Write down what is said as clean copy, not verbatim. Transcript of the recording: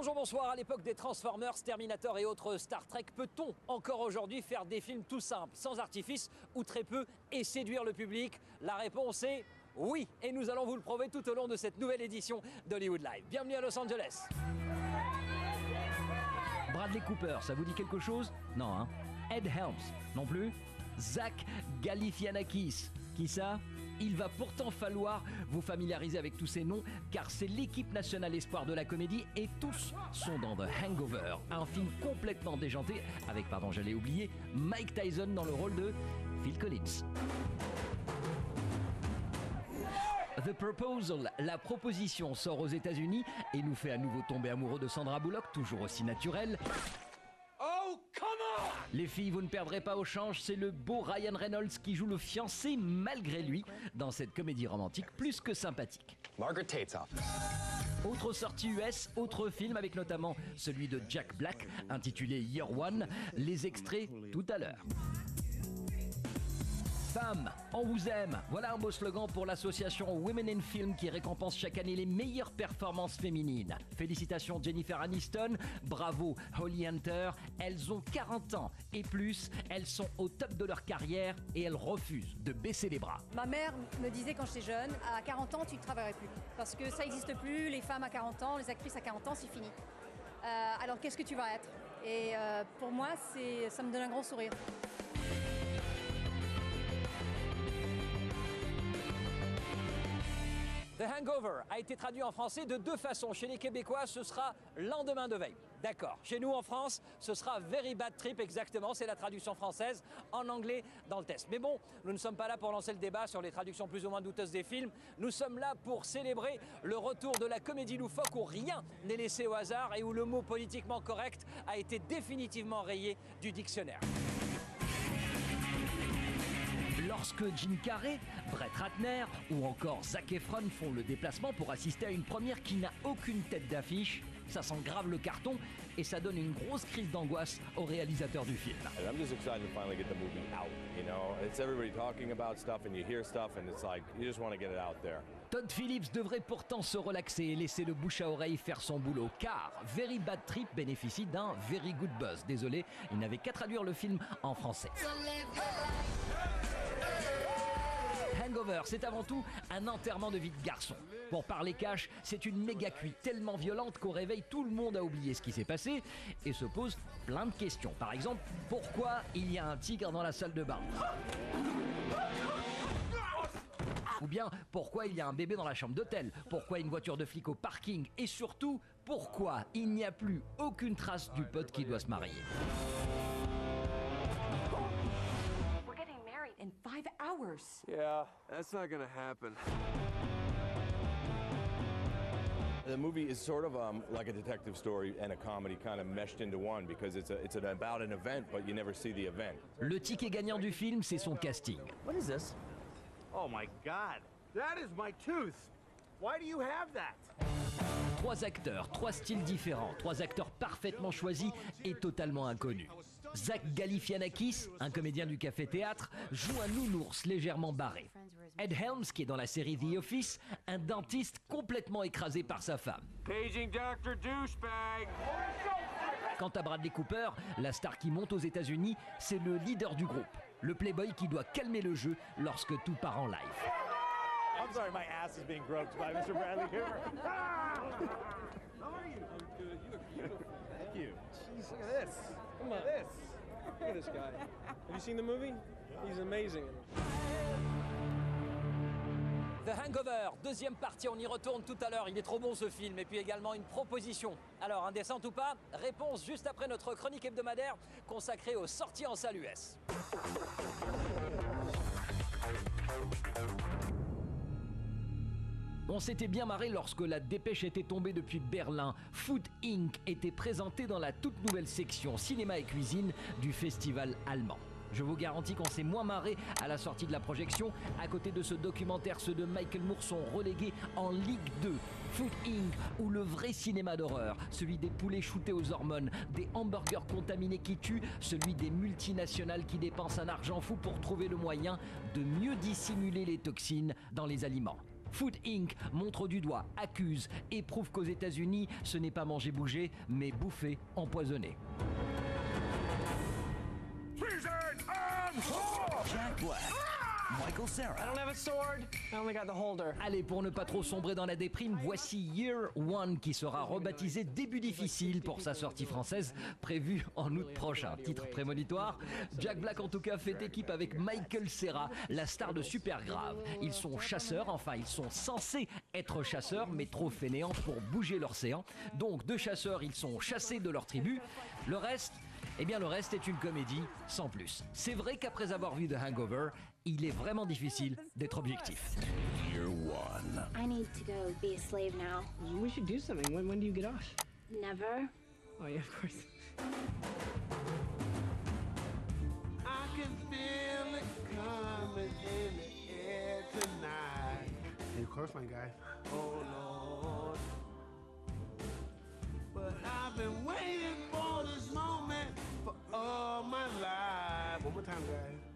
Bonjour, bonsoir. À l'époque des Transformers, Terminator et autres Star Trek, peut-on encore aujourd'hui faire des films tout simples, sans artifice ou très peu, et séduire le public? La réponse est oui, et nous allons vous le prouver tout au long de cette nouvelle édition d'Hollywood Live. Bienvenue à Los Angeles. Bradley Cooper, ça vous dit quelque chose? Non, hein? Ed Helms, non plus? Zach Galifianakis, qui ça? Il va pourtant falloir vous familiariser avec tous ces noms, car c'est l'équipe nationale espoir de la comédie et tous sont dans The Hangover, un film complètement déjanté avec, j'allais oublier, Mike Tyson dans le rôle de Phil Collins. The Proposal, la proposition, sort aux États-Unis et nous fait à nouveau tomber amoureux de Sandra Bullock, toujours aussi naturelle. Oh, come on! Les filles, vous ne perdrez pas au change, c'est le beau Ryan Reynolds qui joue le fiancé malgré lui dans cette comédie romantique plus que sympathique. Margaret Tate's office. Autre sortie US, autre film avec notamment celui de Jack Black intitulé Year One, les extraits tout à l'heure. Femmes, on vous aime. Voilà un beau slogan pour l'association Women in Film qui récompense chaque année les meilleures performances féminines. Félicitations Jennifer Aniston, bravo Holly Hunter. Elles ont 40 ans et plus, elles sont au top de leur carrière et elles refusent de baisser les bras. Ma mère me disait quand j'étais jeune, à 40 ans tu ne travaillerais plus. Parce que ça n'existe plus, les femmes à 40 ans, les actrices à 40 ans, c'est fini. Alors qu'est-ce que tu vas être? Et pour moi, ça me donne un gros sourire. The Hangover a été traduit en français de deux façons. Chez les Québécois, ce sera lendemain de veille. D'accord. Chez nous, en France, ce sera Very Bad Trip, exactement. C'est la traduction française en anglais dans le test. Mais bon, nous ne sommes pas là pour lancer le débat sur les traductions plus ou moins douteuses des films. Nous sommes là pour célébrer le retour de la comédie loufoque où rien n'est laissé au hasard et où le mot politiquement correct a été définitivement rayé du dictionnaire. Lorsque Jim Carrey, Brett Ratner ou encore Zac Efron font le déplacement pour assister à une première qui n'a aucune tête d'affiche, ça sent grave le carton et ça donne une grosse crise d'angoisse au réalisateur du film. I'm just excited to finally get the movie out. You know, it's everybody talking about stuff and you hear stuff and it's like you just want to get it out there. Todd Phillips devrait pourtant se relaxer et laisser le bouche à oreille faire son boulot, car Very Bad Trip bénéficie d'un very good buzz. Désolé, il n'avait qu'à traduire le film en français. Hangover, c'est avant tout un enterrement de vie de garçon. Pour parler cash, c'est une méga cuite tellement violente qu'au réveil, tout le monde a oublié ce qui s'est passé et se pose plein de questions. Par exemple, pourquoi il y a un tigre dans la salle de bain? Ou bien, pourquoi il y a un bébé dans la chambre d'hôtel? Pourquoi une voiture de flic au parking? Et surtout, pourquoi il n'y a plus aucune trace du pote qui doit se marier? In 5 hours. Yeah, that's not gonna happen. The movie is sort of like a detective story and a comedy kind of meshed into one because it's about an event, but you never see the event. Le ticket gagnant du film, c'est son casting. What is this? Oh my God, that is my tooth. Why do you have that? 3 acteurs, 3 styles différents, 3 acteurs parfaitement choisis et totalement inconnus. Zach Galifianakis, un comédien du café-théâtre, joue un nounours légèrement barré. Ed Helms, qui est dans la série The Office, un dentiste complètement écrasé par sa femme. Paging Dr. Douchebag. Quant à Bradley Cooper, la star qui monte aux États-Unis, c'est le leader du groupe, le playboy qui doit calmer le jeu lorsque tout part en live. I'm sorry, my ass is being groped by Mr. Bradley Cooper. How are you? I'm good. You look beautiful. Thank you. Jeez, look at this. Come on. Look at this guy. Have you seen the movie? He's amazing. The Hangover, deuxième partie, on y retourne tout à l'heure, il est trop bon ce film, et puis également une proposition. Alors, indécente ou pas? Réponse juste après notre chronique hebdomadaire consacrée aux sorties en salle US. On s'était bien marré lorsque la dépêche était tombée depuis Berlin. Food Inc. était présenté dans la toute nouvelle section cinéma et cuisine du festival allemand. Je vous garantis qu'on s'est moins marré à la sortie de la projection. À côté de ce documentaire, ceux de Michael Moore sont relégués en Ligue 2. Food Inc. ou le vrai cinéma d'horreur, celui des poulets shootés aux hormones, des hamburgers contaminés qui tuent, celui des multinationales qui dépensent un argent fou pour trouver le moyen de mieux dissimuler les toxines dans les aliments. Food Inc. montre du doigt, accuse et prouve qu'aux États-Unis, ce n'est pas manger bouger, mais bouffer empoisonné. Jack Black. Michael Cera. I don't have a sword. I only got the holder. Allez, pour ne pas trop sombrer dans la déprime, voici Year One qui sera rebaptisé Début difficile pour sa sortie française prévue en août prochain. Titre prémonitoire, Jack Black en tout cas fait équipe avec Michael Cera, la star de Supergrave. Ils sont chasseurs, enfin ils sont censés être chasseurs, mais trop fainéants pour bouger l'océan. Donc deux chasseurs, ils sont chassés de leur tribu. Le reste, eh bien le reste est une comédie sans plus. C'est vrai qu'après avoir vu The Hangover, il est vraiment difficile d'être objectif. Year One. I need to go be a slave now. We should do something. When do you get off? Never. Oh yeah, of course. I can feel it coming in the air tonight. Hey, of course, my guy. Oh Lord. But I've been waiting for this moment for all my life. One more time, guys.